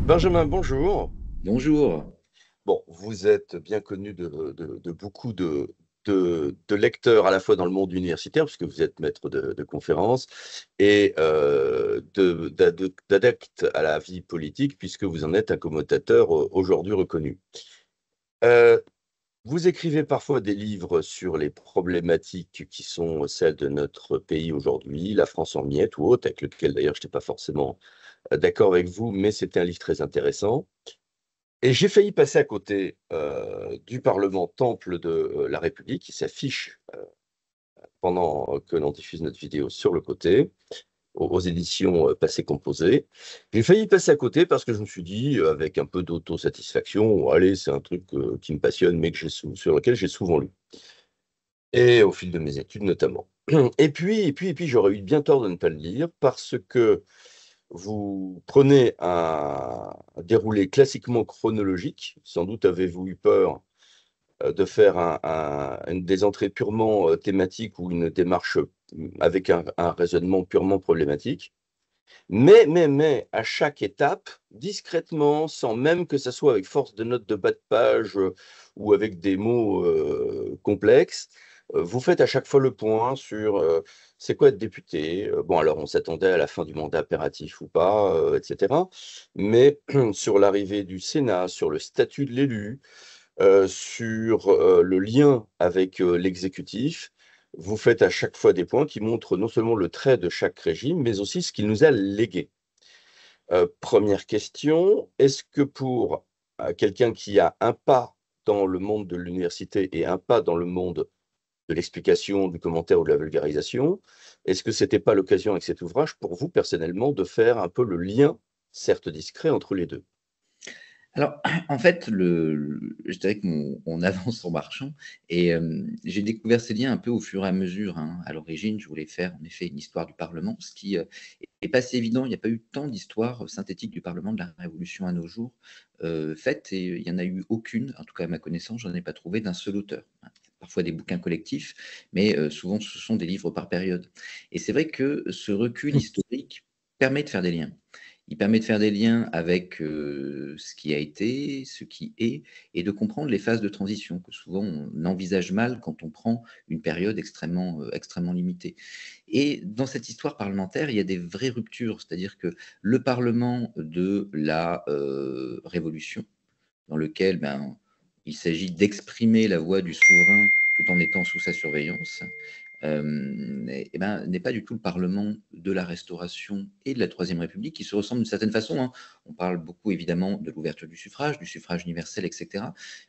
Benjamin, bonjour. Bonjour. Bon, vous êtes bien connu de beaucoup de lecteurs à la fois dans le monde universitaire, puisque vous êtes maître de conférences, et d'adeptes à la vie politique, puisque vous en êtes un commentateur aujourd'hui reconnu. Euh, Vous écrivez parfois des livres sur les problématiques qui sont celles de notre pays aujourd'hui, la France en miettes ou autre, avec lequel d'ailleurs je n'étais pas forcément d'accord avec vous, mais c'était un livre très intéressant. Et j'ai failli passer à côté du Parlement Temple de la République qui s'affiche pendant que l'on diffuse notre vidéo sur le côté, aux éditions Passé Composé. J'ai failli passer à côté parce que je me suis dit, avec un peu d'autosatisfaction, allez, c'est un truc qui me passionne, mais sur lequel j'ai souvent lu. Et au fil de mes études notamment. Et puis, j'aurais eu bien tort de ne pas le lire parce que vous prenez un déroulé classiquement chronologique. Sans doute avez-vous eu peur de faire des entrées purement thématiques ou une démarche avec un raisonnement purement problématique. Mais, à chaque étape, discrètement, sans même que ça soit avec force de notes de bas de page ou avec des mots complexes, vous faites à chaque fois le point sur c'est quoi être député. Bon, alors on s'attendait à la fin du mandat impératif ou pas, etc. Mais sur l'arrivée du Sénat, sur le statut de l'élu, sur le lien avec l'exécutif, vous faites à chaque fois des points qui montrent non seulement le trait de chaque régime, mais aussi ce qu'il nous a légué. Première question, est-ce que pour quelqu'un qui a un pas dans le monde de l'université et un pas dans le monde de l'explication, du commentaire ou de la vulgarisation, est-ce que ce n'était pas l'occasion avec cet ouvrage pour vous personnellement de faire un peu le lien, certes discret, entre les deux? Alors, en fait, je dirais qu'on avance en marchant et j'ai découvert ces liens un peu au fur et à mesure, hein. À l'origine, je voulais faire en effet une histoire du Parlement, ce qui est pas si évident. Il n'y a pas eu tant d'histoires synthétiques du Parlement de la Révolution à nos jours faites, et il n'y en a eu aucune, en tout cas à ma connaissance, j'en ai pas trouvé d'un seul auteur, hein. Parfois des bouquins collectifs, mais souvent ce sont des livres par période. Et c'est vrai que ce recul historique permet de faire des liens. Il permet de faire des liens avec ce qui a été, ce qui est, et de comprendre les phases de transition que souvent on envisage mal quand on prend une période extrêmement limitée. Et dans cette histoire parlementaire, il y a des vraies ruptures, c'est-à-dire que le Parlement de la Révolution, dans lequel il s'agit d'exprimer la voix du souverain tout en étant sous sa surveillance, n'est pas du tout le Parlement de la Restauration et de la Troisième République, qui se ressemblent d'une certaine façon, hein. On parle beaucoup évidemment de l'ouverture du suffrage universel, etc.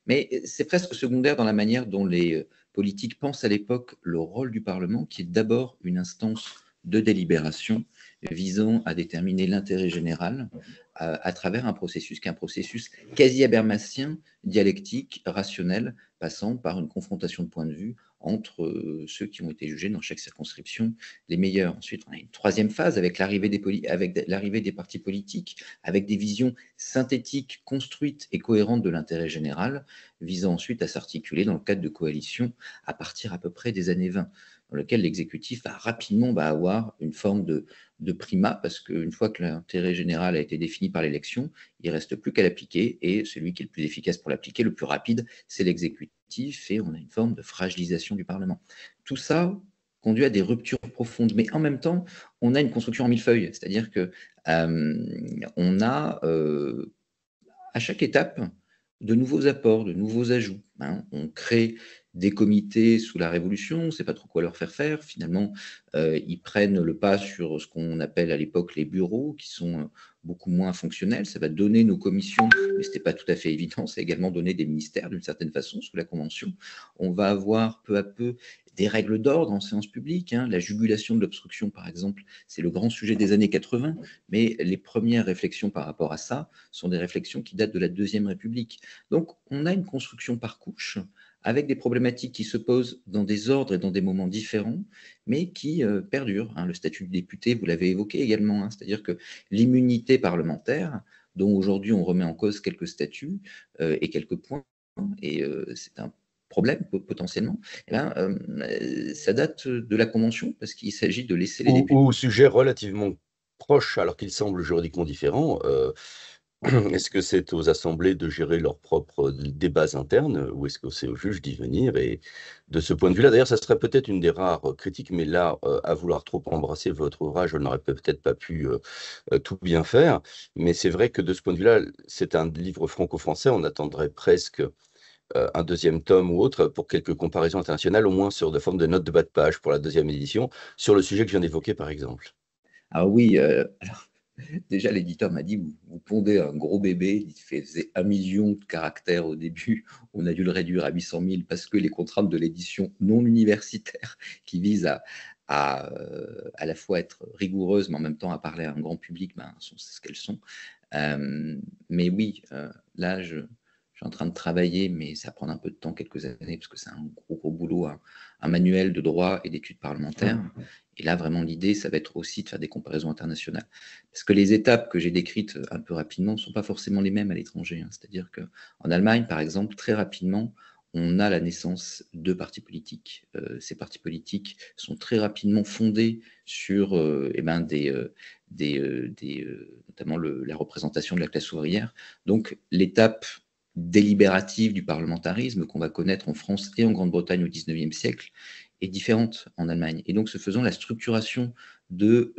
Mais c'est presque secondaire dans la manière dont les politiques pensent à l'époque le rôle du Parlement, qui est d'abord une instance de délibération visant à déterminer l'intérêt général à travers un processus qui est un processus quasi habermasien, dialectique, rationnel, passant par une confrontation de points de vue entre ceux qui ont été jugés dans chaque circonscription les meilleurs. Ensuite, on a une troisième phase avec l'arrivée des partis politiques, avec des visions synthétiques, construites et cohérentes de l'intérêt général, visant ensuite à s'articuler dans le cadre de coalitions à partir à peu près des années 20, dans lequel l'exécutif va rapidement avoir une forme de primat, parce qu'une fois que l'intérêt général a été défini par l'élection, il ne reste plus qu'à l'appliquer, et celui qui est le plus efficace pour l'appliquer, le plus rapide, c'est l'exécutif, et on a une forme de fragilisation du Parlement. Tout ça conduit à des ruptures profondes, mais en même temps, on a une construction en millefeuille, c'est-à-dire que on a à chaque étape de nouveaux apports, de nouveaux ajouts, hein. On crée des comités sous la Révolution, on ne sait pas trop quoi leur faire faire. Finalement, ils prennent le pas sur ce qu'on appelle à l'époque les bureaux, qui sont beaucoup moins fonctionnels. Ça va donner nos commissions, mais ce n'était pas tout à fait évident. Ça a également donné des ministères d'une certaine façon sous la Convention. On va avoir peu à peu des règles d'ordre en séance publique, hein. La jugulation de l'obstruction, par exemple, c'est le grand sujet des années 80, mais les premières réflexions par rapport à ça sont des réflexions qui datent de la Deuxième République. Donc, on a une construction par couche, avec des problématiques qui se posent dans des ordres et dans des moments différents, mais qui perdurent, hein. Le statut de député, vous l'avez évoqué également, hein, c'est-à-dire que l'immunité parlementaire, dont aujourd'hui on remet en cause quelques statuts et quelques points, et c'est un problème potentiellement, ça date de la Convention, parce qu'il s'agit de laisser les députés. Ou sujet relativement proche, alors qu'il semble juridiquement différent. Est-ce que c'est aux assemblées de gérer leurs propres débats internes ou est-ce que c'est aux juges d'y venir? Et de ce point de vue-là, d'ailleurs, ça serait peut-être une des rares critiques, mais là, à vouloir trop embrasser votre ouvrage, je n'aurais peut-être pas pu tout bien faire. Mais c'est vrai que de ce point de vue-là, c'est un livre franco-français. On attendrait presque un deuxième tome ou autre pour quelques comparaisons internationales, au moins sur de forme de notes de bas de page pour la deuxième édition, sur le sujet que je viens d'évoquer, par exemple. Ah oui, alors, déjà l'éditeur m'a dit, vous pondez un gros bébé, il faisait 1 million de caractères au début, on a dû le réduire à 800 000 parce que les contraintes de l'édition non universitaire qui vise à la fois être rigoureuse mais en même temps à parler à un grand public, ben, sont ce qu'elles sont. Mais oui, là je suis en train de travailler, mais ça va prendre un peu de temps, quelques années, parce que c'est un gros boulot, un manuel de droit et d'études parlementaires. Et là, vraiment, l'idée, ça va être aussi de faire des comparaisons internationales. Parce que les étapes que j'ai décrites un peu rapidement ne sont pas forcément les mêmes à l'étranger, hein. C'est-à-dire qu'en Allemagne, par exemple, très rapidement, on a la naissance de partis politiques. Ces partis politiques sont très rapidement fondés sur notamment la représentation de la classe ouvrière. Donc, l'étape délibérative du parlementarisme qu'on va connaître en France et en Grande-Bretagne au XIXe siècle est différente en Allemagne. Et donc, ce faisant, la structuration de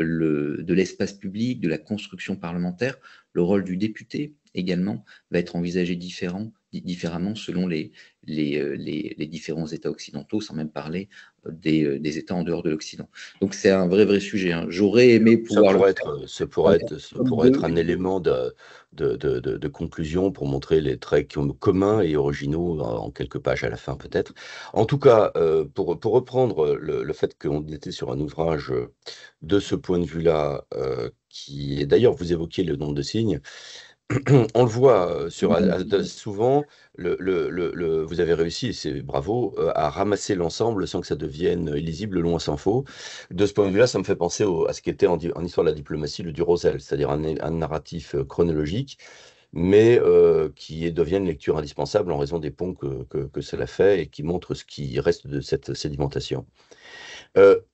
l'espace public, de la construction parlementaire, le rôle du député également va être envisagé différemment selon les différents États occidentaux, sans même parler des États en dehors de l'Occident. Donc, c'est un vrai sujet, hein. J'aurais aimé Ça pouvoir le pourrait faire être, ça en pourrait être, ça tome pourrait 2. être un élément de conclusion pour montrer les traits communs et originaux en quelques pages à la fin, peut-être. En tout cas, pour reprendre le fait qu'on était sur un ouvrage de ce point de vue-là, qui est d'ailleurs, vous évoquiez le nombre de signes. On le voit souvent, vous avez réussi, et c'est bravo, à ramasser l'ensemble sans que ça devienne illisible, loin s'en faut. De ce point de vue-là, ça me fait penser à ce qu'était en histoire de la diplomatie le Durosel, c'est-à-dire un narratif chronologique, mais qui devient une lecture indispensable en raison des ponts que cela fait et qui montre ce qui reste de cette sédimentation.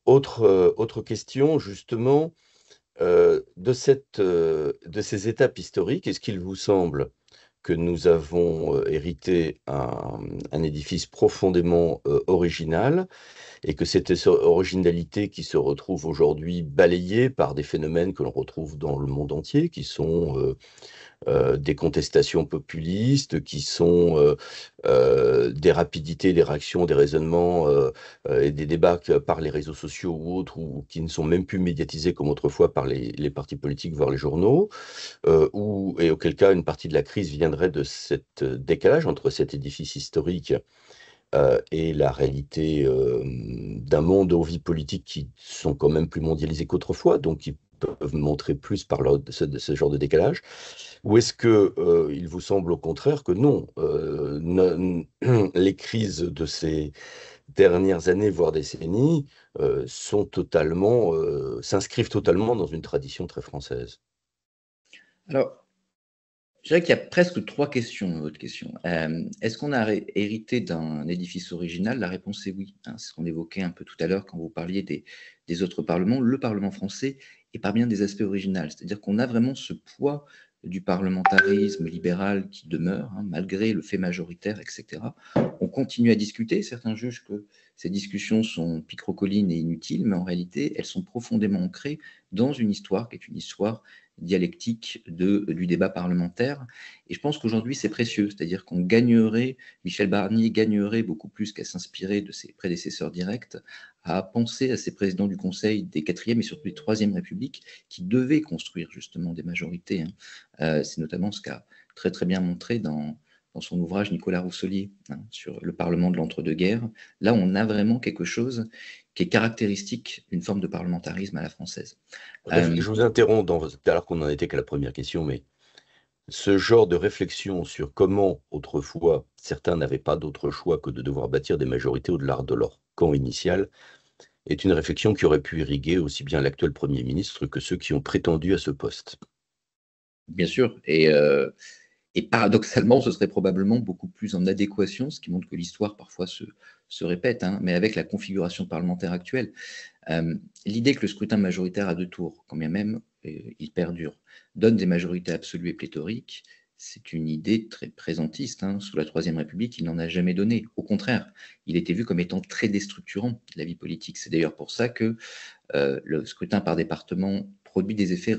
Autre question, justement. De ces étapes historiques, est-ce qu'il vous semble que nous avons hérité un édifice profondément original et que cette originalité qui se retrouve aujourd'hui balayée par des phénomènes que l'on retrouve dans le monde entier, qui sont des contestations populistes, qui sont des rapidités, des réactions, des raisonnements et des débats par les réseaux sociaux ou autres, ou qui ne sont même plus médiatisés comme autrefois par les partis politiques, voire les journaux, et auquel cas une partie de la crise viendrait de cet décalage entre cet édifice historique et la réalité d'un monde aux vies politiques qui sont quand même plus mondialisées qu'autrefois, donc qui peuvent montrer plus par ce genre de décalage. Ou est-ce que il vous semble au contraire que non, les crises de ces dernières années, voire décennies, s'inscrivent totalement dans une tradition très française? Alors, je dirais qu'il y a presque 3 questions dans votre question. Est-ce qu'on a hérité d'un édifice original? La réponse est oui, hein. C'est ce qu'on évoquait un peu tout à l'heure quand vous parliez des autres parlements. Le Parlement français est par bien des aspects originaux. C'est-à-dire qu'on a vraiment ce poids du parlementarisme libéral qui demeure, hein, malgré le fait majoritaire, etc. On continue à discuter. Certains jugent que ces discussions sont picrocolines et inutiles, mais en réalité, elles sont profondément ancrées dans une histoire qui est une histoire dialectique du débat parlementaire. Et je pense qu'aujourd'hui, c'est précieux, c'est-à-dire qu'on gagnerait, Michel Barnier gagnerait beaucoup plus qu'à s'inspirer de ses prédécesseurs directs, à penser à ces présidents du Conseil des 4e et surtout des 3e Républiques qui devaient construire justement des majorités, hein. C'est notamment ce qu'a très bien montré dans son ouvrage Nicolas Rousselier, hein, sur le Parlement de l'entre-deux-guerres. Là, on a vraiment quelque chose qui est caractéristique d'une forme de parlementarisme à la française. Je vous interromps alors qu'on n'en était qu'à la première question, mais ce genre de réflexion sur comment, autrefois, certains n'avaient pas d'autre choix que de devoir bâtir des majorités au-delà de leur camp initial, est une réflexion qui aurait pu irriguer aussi bien l'actuel Premier ministre que ceux qui ont prétendu à ce poste. Bien sûr, et paradoxalement, ce serait probablement beaucoup plus en adéquation, ce qui montre que l'histoire parfois se répète, hein, mais avec la configuration parlementaire actuelle. L'idée que le scrutin majoritaire à deux tours, quand bien même il perdure, donne des majorités absolues et pléthoriques, c'est une idée très présentiste. Sous la Troisième République, il n'en a jamais donné. Au contraire, il était vu comme étant très déstructurant de la vie politique. C'est d'ailleurs pour ça que le scrutin par département produit des effets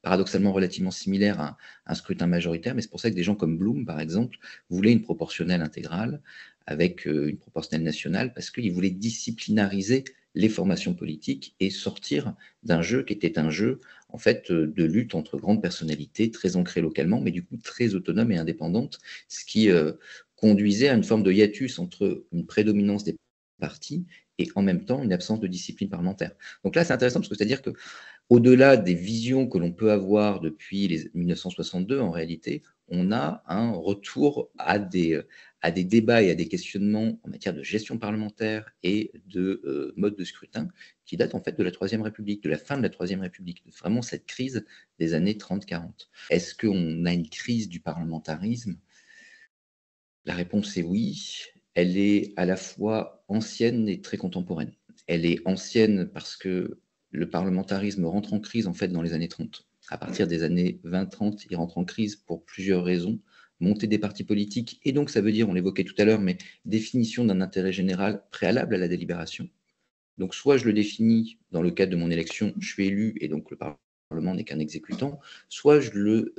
paradoxalement relativement similaires à un scrutin majoritaire, mais c'est pour ça que des gens comme Blum, par exemple, voulaient une proportionnelle intégrale avec une proportionnelle nationale, parce qu'ils voulaient disciplinariser les formations politiques et sortir d'un jeu qui était un jeu en fait de lutte entre grandes personnalités très ancrées localement, mais du coup très autonomes et indépendantes, ce qui conduisait à une forme de hiatus entre une prédominance des partis et en même temps une absence de discipline parlementaire. Donc là, c'est intéressant parce que c'est-à-dire que au-delà des visions que l'on peut avoir depuis les 1962, en réalité, on a un retour à des débats et à des questionnements en matière de gestion parlementaire et de mode de scrutin qui datent en fait de la Troisième République, de la fin de la Troisième République, de vraiment cette crise des années 30-40. Est-ce qu'on a une crise du parlementarisme? La réponse est oui. Elle est à la fois ancienne et très contemporaine. Elle est ancienne parce que le parlementarisme rentre en crise en fait dans les années 30. À partir des années 20-30, il rentre en crise pour plusieurs raisons. Montée des partis politiques, et donc ça veut dire, on l'évoquait tout à l'heure, mais définition d'un intérêt général préalable à la délibération. Donc soit je le définis dans le cadre de mon élection, je suis élu, et donc le Parlement n'est qu'un exécutant, soit je le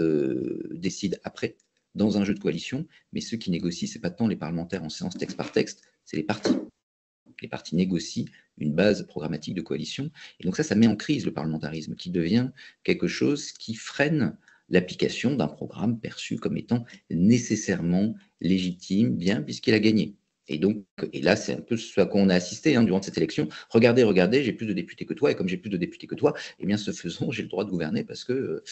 décide après, dans un jeu de coalition, mais ceux qui négocient, ce n'est pas tant les parlementaires en séance texte par texte, c'est les partis. Les partis négocient une base programmatique de coalition. Et donc ça met en crise le parlementarisme, qui devient quelque chose qui freine l'application d'un programme perçu comme étant nécessairement légitime, bien puisqu'il a gagné. Et donc, et là, c'est un peu ce à quoi on a assisté durant cette élection. Regardez, regardez, j'ai plus de députés que toi, et comme j'ai plus de députés que toi, eh bien, ce faisant, j'ai le droit de gouverner parce que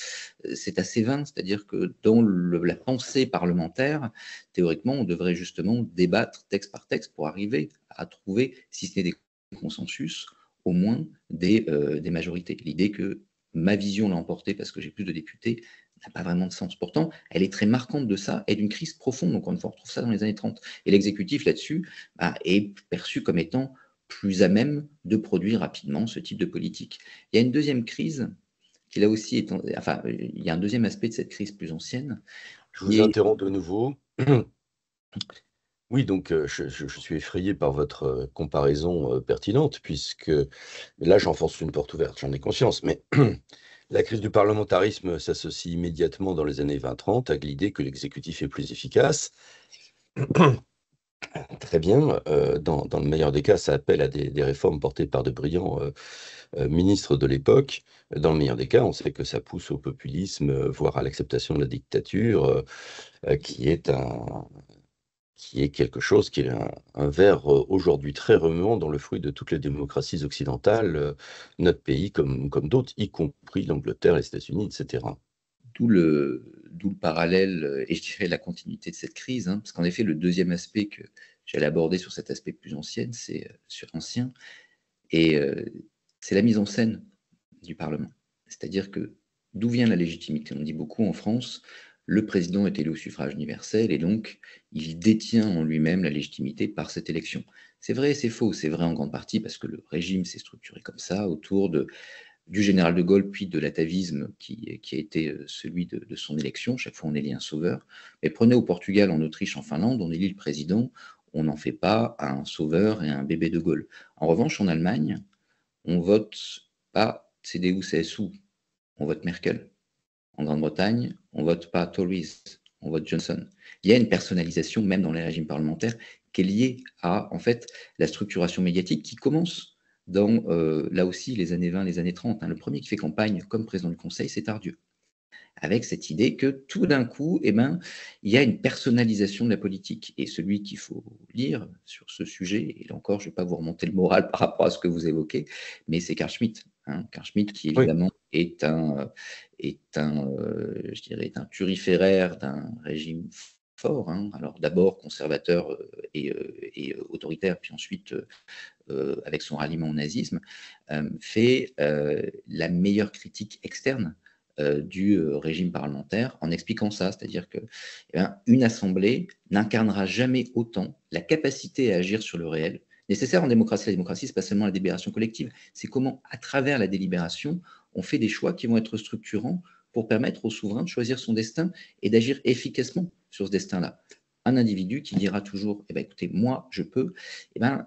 c'est assez vain. C'est-à-dire que dans la pensée parlementaire, théoriquement, on devrait justement débattre texte par texte pour arriver à trouver, si ce n'est des consensus, au moins des majorités. L'idée que ma vision l'a emporté parce que j'ai plus de députés n'a pas vraiment de sens. Pourtant, elle est très marquante de ça et d'une crise profonde. Donc, on retrouve ça dans les années 30. Et l'exécutif, là-dessus, est perçu comme étant plus à même de produire rapidement ce type de politique. Il y a une deuxième crise qui, là aussi, enfin, il y a un deuxième aspect de cette crise plus ancienne. Je vous interromps de nouveau. Oui, donc je suis effrayé par votre comparaison pertinente, puisque là, j'enfonce une porte ouverte, j'en ai conscience, mais la crise du parlementarisme s'associe immédiatement dans les années 20-30 à l'idée que l'exécutif est plus efficace. Très bien, dans le meilleur des cas, ça appelle à des réformes portées par de brillants ministres de l'époque. Dans le meilleur des cas, on sait que ça pousse au populisme, voire à l'acceptation de la dictature, qui est quelque chose qui est un vers aujourd'hui très remuant dans le fruit de toutes les démocraties occidentales, notre pays comme d'autres, y compris l'Angleterre, les États-Unis, etc. D'où le parallèle et je dirais la continuité de cette crise, parce qu'en effet, le deuxième aspect que j'allais aborder sur cet aspect plus ancien, c'est et c'est la mise en scène du Parlement. C'est-à-dire que d'où vient la légitimité? On dit beaucoup en France, le président est élu au suffrage universel et donc il détient en lui-même la légitimité par cette élection. C'est vrai et c'est faux. C'est vrai en grande partie parce que le régime s'est structuré comme ça autour du général de Gaulle, puis de l'atavisme qui a été celui de son élection. Chaque fois, on élit un sauveur. Mais prenez au Portugal, en Autriche, en Finlande, on élit le président, on n'en fait pas un sauveur et un bébé de Gaulle. En revanche, en Allemagne, on vote pas CDU-CSU, on vote Merkel. En Grande-Bretagne, on vote pas Tories, on vote Johnson. Il y a une personnalisation, même dans les régimes parlementaires, qui est liée à, en fait, la structuration médiatique qui commence dans, là aussi, les années 20, les années 30. Le premier qui fait campagne comme président du Conseil, c'est Tardieu. Avec cette idée que tout d'un coup, il y a une personnalisation de la politique. Et celui qu'il faut lire sur ce sujet, et là encore, je ne vais pas vous remonter le moral par rapport à ce que vous évoquez, mais c'est Carl Schmitt. Carl Schmitt, qui évidemment est je dirais, un turiféraire d'un régime fort. Alors d'abord conservateur et autoritaire, puis ensuite avec son ralliement au nazisme, fait la meilleure critique externe du régime parlementaire en expliquant ça, c'est-à-dire que une assemblée n'incarnera jamais autant la capacité à agir sur le réel nécessaire en démocratie. La démocratie, ce n'est pas seulement la délibération collective, c'est comment, à travers la délibération, on fait des choix qui vont être structurants pour permettre au souverain de choisir son destin et d'agir efficacement sur ce destin-là. Un individu qui dira toujours, eh ben, écoutez, moi, je peux, eh ben,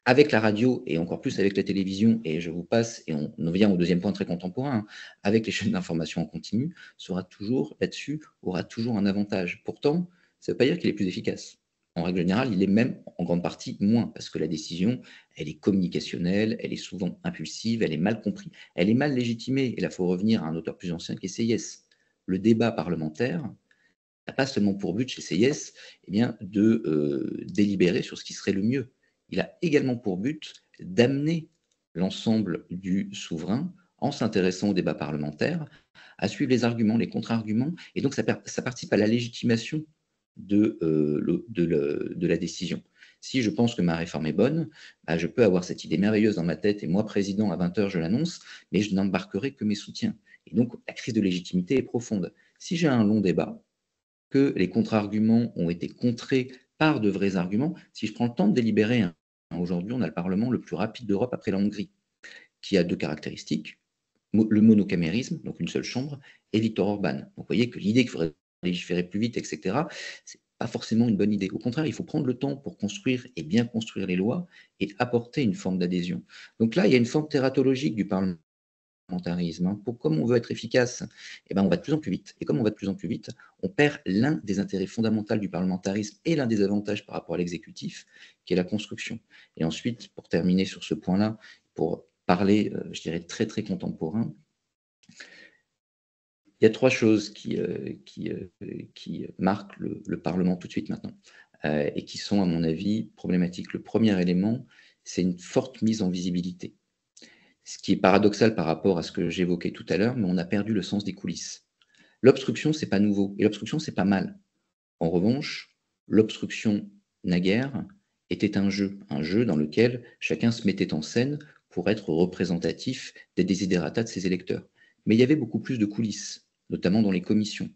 avec la radio et encore plus avec la télévision, et je vous passe, et on vient au deuxième point très contemporain, hein, avec les chaînes d'information en continu, sera toujours là-dessus, aura toujours un avantage. Pourtant, ça ne veut pas dire qu'il est plus efficace. En règle générale, il est même en grande partie moins, parce que la décision, elle est communicationnelle, elle est souvent impulsive, elle est mal comprise, elle est mal légitimée. Et là, il faut revenir à un auteur plus ancien qui est Sieyès. Le débat parlementaire n'a pas seulement pour but chez Sieyès de délibérer sur ce qui serait le mieux. Il a également pour but d'amener l'ensemble du souverain, en s'intéressant au débat parlementaire, à suivre les arguments, les contre-arguments, et donc ça participe à la légitimation de la décision. Si je pense que ma réforme est bonne, bah, je peux avoir cette idée merveilleuse dans ma tête, et moi, président, à 20h, je l'annonce, mais je n'embarquerai que mes soutiens. Et donc, la crise de légitimité est profonde. Si j'ai un long débat, que les contre-arguments ont été contrés par de vrais arguments, si je prends le temps de délibérer, hein, aujourd'hui, on a le Parlement le plus rapide d'Europe après la Hongrie, qui a deux caractéristiques, le monocamérisme, donc une seule chambre, et Viktor Orban. Donc, vous voyez que l'idée qu'il faudrait légiférer plus vite, etc., c'est pas forcément une bonne idée. Au contraire, il faut prendre le temps pour construire et bien construire les lois et apporter une forme d'adhésion. Donc là, il y a une forme tératologique du parlementarisme. Comme on veut être efficace, eh ben, on va de plus en plus vite. Et comme on va de plus en plus vite, on perd l'un des intérêts fondamentaux du parlementarisme et l'un des avantages par rapport à l'exécutif, qui est la construction. Et ensuite, pour terminer sur ce point-là, pour parler, je dirais, très, très contemporain, il y a trois choses qui marquent le Parlement tout de suite maintenant, et qui sont, à mon avis, problématiques. Le premier élément, c'est une forte mise en visibilité. Ce qui est paradoxal par rapport à ce que j'évoquais tout à l'heure, mais on a perdu le sens des coulisses. L'obstruction, c'est pas nouveau, et l'obstruction, c'est pas mal. En revanche, l'obstruction, naguère, était un jeu dans lequel chacun se mettait en scène pour être représentatif des desiderata de ses électeurs. Mais il y avait beaucoup plus de coulisses, notamment dans les commissions.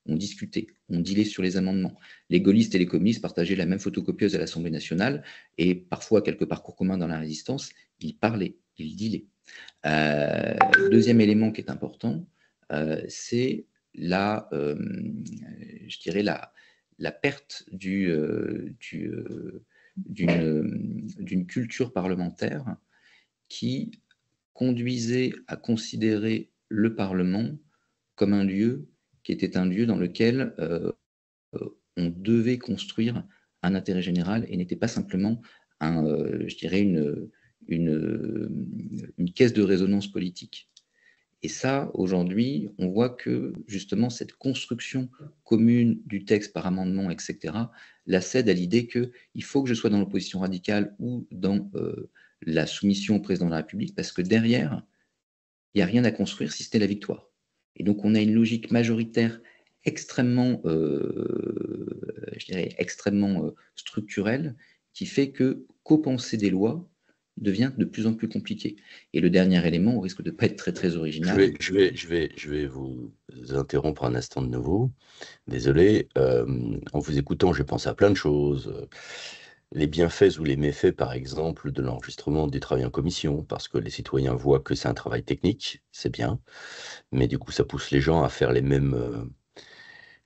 On discutait, on dealait sur les amendements. Les gaullistes et les communistes partageaient la même photocopieuse à l'Assemblée nationale, et parfois quelques parcours communs dans la résistance, ils parlaient, ils dealaient. Deuxième élément qui est important, c'est je dirais la perte d'une culture parlementaire qui conduisait à considérer le Parlement comme un lieu qui était un lieu dans lequel on devait construire un intérêt général et n'était pas simplement je dirais une caisse de résonance politique. Et ça, aujourd'hui, on voit que justement cette construction commune du texte par amendement, etc., la cède à l'idée qu'il faut que je sois dans l'opposition radicale ou dans la soumission au président de la République, parce que derrière, il n'y a rien à construire si c'était la victoire. Et donc on a une logique majoritaire extrêmement, je dirais, extrêmement structurelle, qui fait que co-penser des lois devient de plus en plus compliqué. Et le dernier élément, au risque de ne pas être très très original. Je vais vous interrompre un instant de nouveau. Désolé. En vous écoutant, j'ai pensé à plein de choses. Les bienfaits ou les méfaits, par exemple, de l'enregistrement des travaux en commission, parce que les citoyens voient que c'est un travail technique, c'est bien, mais du coup, ça pousse les gens à faire les mêmes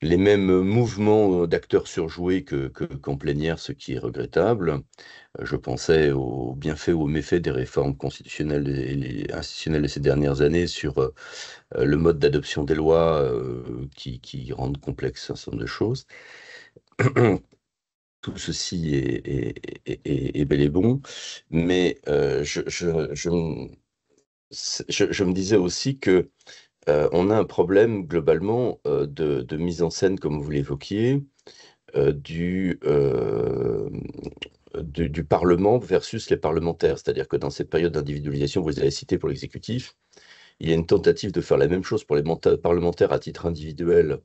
mouvements d'acteurs surjoués qu'en plénière, ce qui est regrettable. Je pensais aux bienfaits ou aux méfaits des réformes constitutionnelles et institutionnelles de ces dernières années sur le mode d'adoption des lois qui rendent complexe un certain nombre de choses. Tout ceci est bel et bon, mais je me disais aussi que on a un problème globalement de mise en scène, comme vous l'évoquiez, du Parlement versus les parlementaires. C'est-à-dire que dans cette période d'individualisation, vous avez cité pour l'exécutif, il y a une tentative de faire la même chose pour les parlementaires à titre individuel,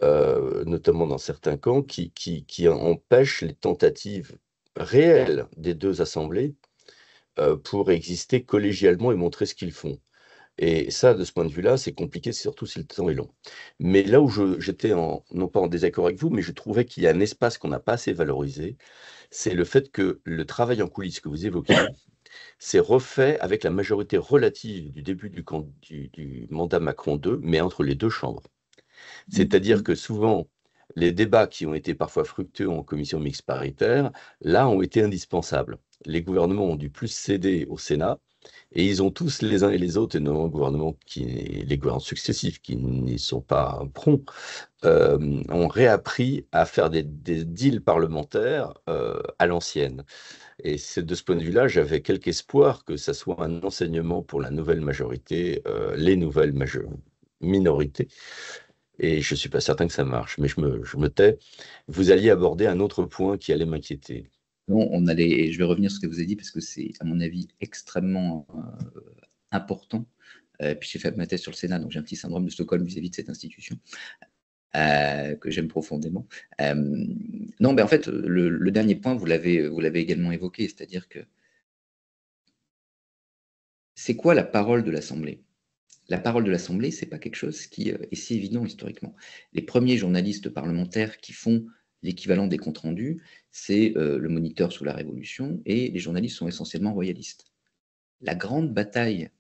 notamment dans certains camps, qui empêche les tentatives réelles des deux assemblées pour exister collégialement et montrer ce qu'ils font. Et ça, de ce point de vue-là, c'est compliqué, surtout si le temps est long. Mais là où j'étais non pas en désaccord avec vous, mais je trouvais qu'il y a un espace qu'on n'a pas assez valorisé, c'est le fait que le travail en coulisses que vous évoquiez, c'est refait avec la majorité relative du début du mandat Macron 2, mais entre les deux chambres. C'est-à-dire que souvent, les débats qui ont été parfois fructueux en commission mixte paritaire, là, ont été indispensables. Les gouvernements ont dû plus céder au Sénat, et ils ont tous, les uns et les autres, et nos gouvernements les gouvernements successifs qui n'y sont pas prompts, ont réappris à faire des deals parlementaires à l'ancienne. Et c'est de ce point de vue-là, j'avais quelque espoir que ça soit un enseignement pour la nouvelle majorité, les nouvelles minorités. Et je ne suis pas certain que ça marche, mais je me tais. Vous alliez aborder un autre point qui allait m'inquiéter. Non, et je vais revenir sur ce que vous avez dit parce que c'est, à mon avis, extrêmement important. Puis j'ai fait ma thèse sur le Sénat, donc j'ai un petit syndrome de Stockholm vis-à-vis de cette institution que j'aime profondément. Non, en fait, le dernier point, vous l'avez également évoqué, c'est-à-dire que c'est quoi la parole de l'Assemblée? La parole de l'Assemblée, c'est pas quelque chose qui est si évident historiquement. Les premiers journalistes parlementaires qui font l'équivalent des comptes rendus, c'est le Moniteur sous la Révolution, et les journalistes sont essentiellement royalistes. La grande bataille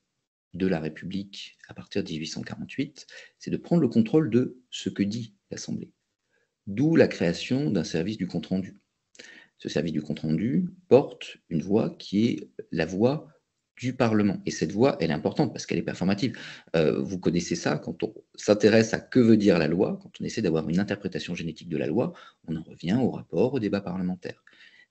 de la République à partir de 1848, c'est de prendre le contrôle de ce que dit l'Assemblée. D'où la création d'un service du compte rendu. Ce service du compte rendu porte une voix qui est la voix du Parlement. Et cette voix, elle est importante parce qu'elle est performative. Vous connaissez ça, quand on s'intéresse à que veut dire la loi, quand on essaie d'avoir une interprétation génétique de la loi, on en revient au rapport, au débat parlementaire.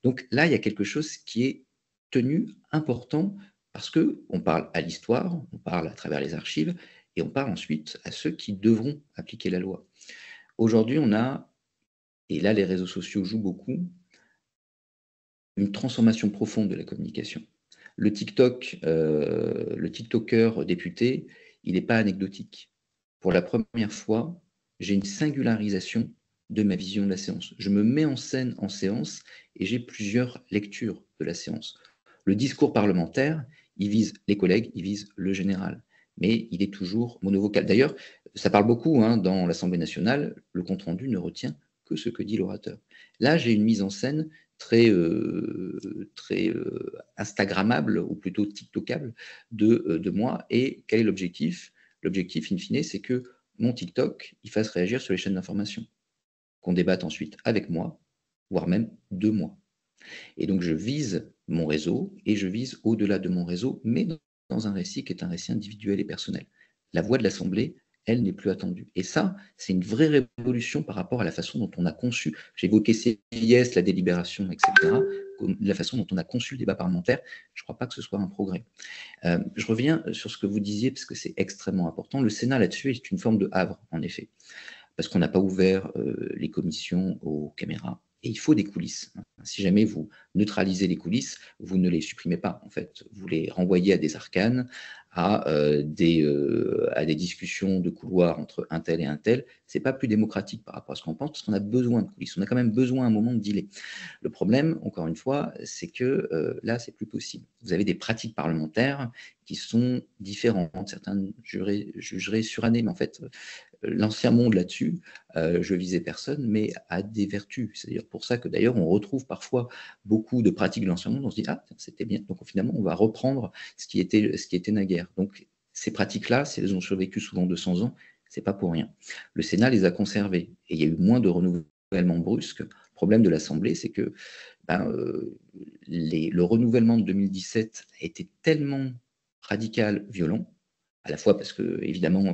Donc là, il y a quelque chose qui est tenu important parce qu'on parle à l'histoire, on parle à travers les archives, et on parle ensuite à ceux qui devront appliquer la loi. Aujourd'hui, on a, et là les réseaux sociaux jouent beaucoup, une transformation profonde de la communication. Le TikToker député, il n'est pas anecdotique. Pour la première fois, j'ai une singularisation de ma vision de la séance. Je me mets en scène en séance et j'ai plusieurs lectures de la séance. Le discours parlementaire, il vise les collègues, il vise le général, mais il est toujours monovocal. D'ailleurs, ça parle beaucoup dans l'Assemblée nationale, le compte-rendu ne retient que ce que dit l'orateur. Là, j'ai une mise en scène très Instagrammable, ou plutôt TikTokable de moi. Et quel est l'objectif? L'objectif, in fine, c'est que mon TikTok, il fasse réagir sur les chaînes d'information, qu'on débatte ensuite avec moi, voire même de moi. Et donc, je vise mon réseau et je vise au-delà de mon réseau, mais dans un récit qui est un récit individuel et personnel. La voix de l'Assemblée, elle n'est plus attendue. Et ça, c'est une vraie révolution par rapport à la façon dont on a conçu, j'ai évoqué CIS, la délibération, etc., la façon dont on a conçu le débat parlementaire. Je ne crois pas que ce soit un progrès. Je reviens sur ce que vous disiez, parce que c'est extrêmement important. Le Sénat, là-dessus, est une forme de havre, en effet, parce qu'on n'a pas ouvert les commissions aux caméras. Et il faut des coulisses. Si jamais vous neutralisez les coulisses, vous ne les supprimez pas, en fait. Vous les renvoyez à des arcanes, à des discussions de couloir entre un tel et un tel. C'est pas plus démocratique par rapport à ce qu'on pense, parce qu'on a besoin de coulisses. On a quand même besoin à un moment de dealer. Le problème, encore une fois, c'est que là, c'est plus possible. Vous avez des pratiques parlementaires qui sont différentes. Certains jugeraient surannés, mais en fait, l'ancien monde là-dessus, je visais personne, mais a des vertus. C'est d'ailleurs pour ça que d'ailleurs on retrouve parfois beaucoup de pratiques de l'ancien monde. On se dit ah c'était bien. Donc finalement on va reprendre ce qui était naguère. Donc ces pratiques-là, si elles ont survécu souvent 200 ans, c'est pas pour rien. Le Sénat les a conservées et il y a eu moins de renouvellement brusque. Le problème de l'Assemblée, c'est que le renouvellement de 2017 a été tellement radical, violent, à la fois parce que, évidemment,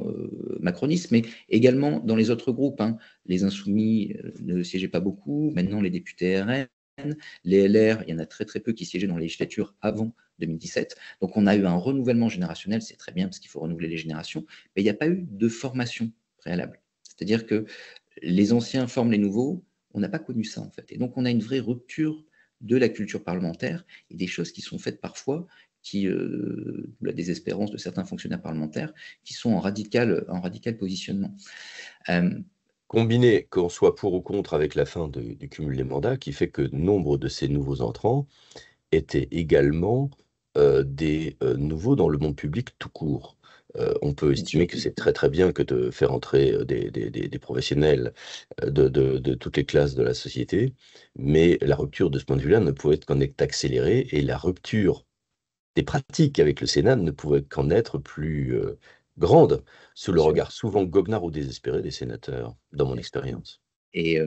macroniste, mais également dans les autres groupes. Les Insoumis ne siégeaient pas beaucoup, maintenant les députés RN, les LR, il y en a très très peu qui siégeaient dans les législatures avant 2017. Donc on a eu un renouvellement générationnel, c'est très bien parce qu'il faut renouveler les générations, mais il n'y a pas eu de formation préalable. C'est-à-dire que les anciens forment les nouveaux, on n'a pas connu ça en fait. Et donc on a une vraie rupture de la culture parlementaire et des choses qui sont faites parfois la désespérance de certains fonctionnaires parlementaires, qui sont en radical positionnement. Combiné, qu'on soit pour ou contre avec la fin du cumul des mandats, qui fait que nombre de ces nouveaux entrants étaient également des nouveaux dans le monde public tout court. On peut estimer que c'est très très bien que de faire entrer des professionnels de toutes les classes de la société, mais la rupture de ce point de vue-là ne pouvait qu'en être accélérée, et la rupture des pratiques avec le Sénat ne pouvait qu'en être plus grande, sous bien le sûr. regard souvent goguenard ou désespéré des sénateurs, dans mon Exactement. expérience. Et,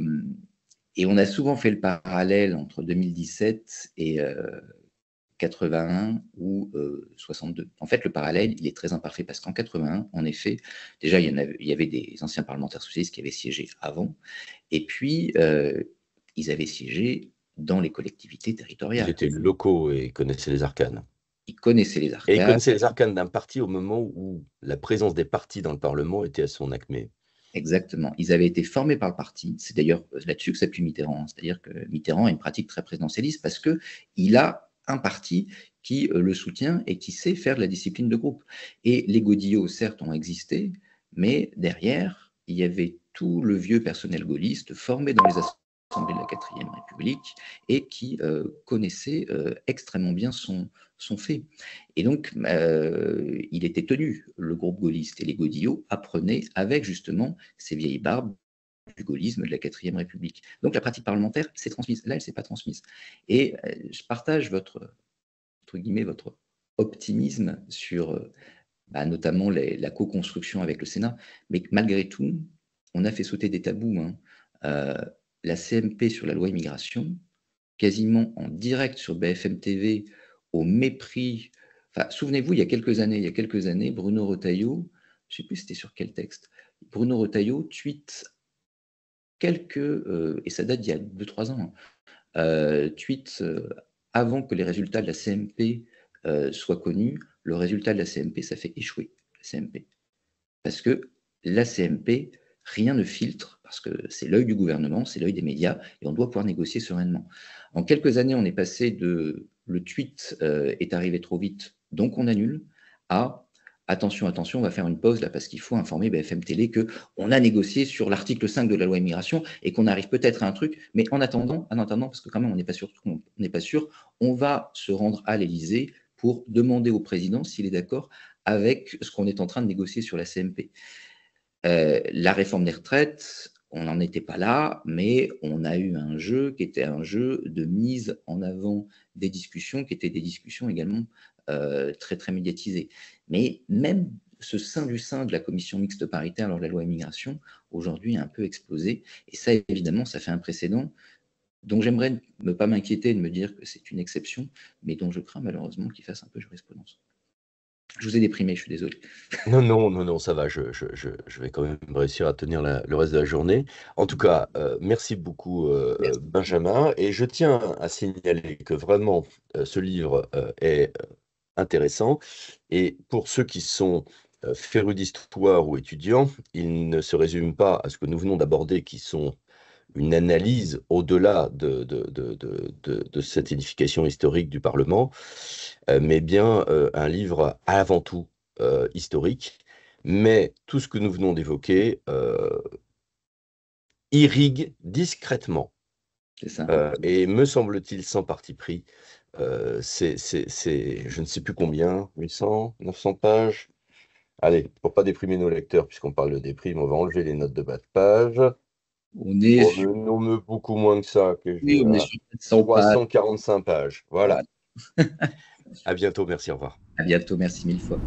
et on a souvent fait le parallèle entre 2017 et 81 ou 62. En fait, le parallèle, il est très imparfait parce qu'en 81, en effet, déjà, il y avait des anciens parlementaires socialistes qui avaient siégé avant, et puis ils avaient siégé dans les collectivités Ils territoriales. étaient locaux et connaissaient les arcanes. Ils connaissaient les Et ils arcades. connaissaient les arcanes d'un parti au moment où la présence des partis dans le Parlement était à son acmé. Exactement. Ils avaient été formés par le parti. C'est d'ailleurs là-dessus que s'appuie Mitterrand. C'est-à-dire que Mitterrand a une pratique très présidentialiste parce qu'il a un parti qui le soutient et qui sait faire de la discipline de groupe. Et les godillots, certes, ont existé, mais derrière, il y avait tout le vieux personnel gaulliste formé dans les assemblées de la 4e République et qui connaissait extrêmement bien son fait. Et donc, il était tenu, le groupe gaulliste et les godillots apprenaient avec justement ces vieilles barbes du gaullisme de la 4e République. Donc la pratique parlementaire s'est transmise. Là, elle ne s'est pas transmise. Et je partage votre, entre guillemets, votre optimisme sur notamment la co-construction avec le Sénat, mais malgré tout, on a fait sauter des tabous. Hein. La CMP sur la loi immigration, quasiment en direct sur BFM TV, au mépris. Enfin, souvenez-vous, il y a quelques années, Bruno Retailleau, je ne sais plus c'était sur quel texte, Bruno Retailleau tweet et ça date d'il y a 2-3 ans, tweet avant que les résultats de la CMP soient connus, le résultat de la CMP, ça fait échouer la CMP. Parce que la CMP, rien ne filtre, parce que c'est l'œil du gouvernement, c'est l'œil des médias, et on doit pouvoir négocier sereinement. En quelques années, on est passé de le tweet est arrivé trop vite, donc on annule, à attention, attention, on va faire une pause là parce qu'il faut informer BFM Télé qu'on a négocié sur l'article 5 de la loi immigration et qu'on arrive peut-être à un truc, mais en attendant, parce que quand même on n'est pas sûr, on va se rendre à l'Élysée pour demander au président s'il est d'accord avec ce qu'on est en train de négocier sur la CMP. La réforme des retraites, on n'en était pas là, mais on a eu un jeu qui était un jeu de mise en avant des discussions, qui étaient des discussions également très, très médiatisées. Mais même ce sein du sein de la commission mixte paritaire lors de la loi immigration, aujourd'hui, a un peu explosé. Et ça, évidemment, ça fait un précédent dont j'aimerais ne pas m'inquiéter et de me dire que c'est une exception, mais dont je crains malheureusement qu'il fasse un peu jurisprudence. Je vous ai déprimé, je suis désolé. Non, non, non, non, ça va, je vais quand même réussir à tenir le reste de la journée. En tout cas, merci beaucoup, Merci. Benjamin, et je tiens à signaler que vraiment, ce livre est intéressant, et pour ceux qui sont férus d'histoire ou étudiants, il ne se résume pas à ce que nous venons d'aborder, qui sont une analyse au-delà de cette édification historique du Parlement, mais bien un livre avant tout historique. Mais tout ce que nous venons d'évoquer irrigue discrètement, C'est ça. et me semble-t-il sans parti pris. Je ne sais plus combien, 800, 900 pages. Allez, pour pas déprimer nos lecteurs, puisqu'on parle de déprime, on va enlever les notes de bas de page. On est Oh, sur, non, mais beaucoup moins que ça, que je oui, on est dirais. sur 700 pages. 345 pages. Voilà. Voilà. À bientôt, merci, au revoir. À bientôt, merci mille fois.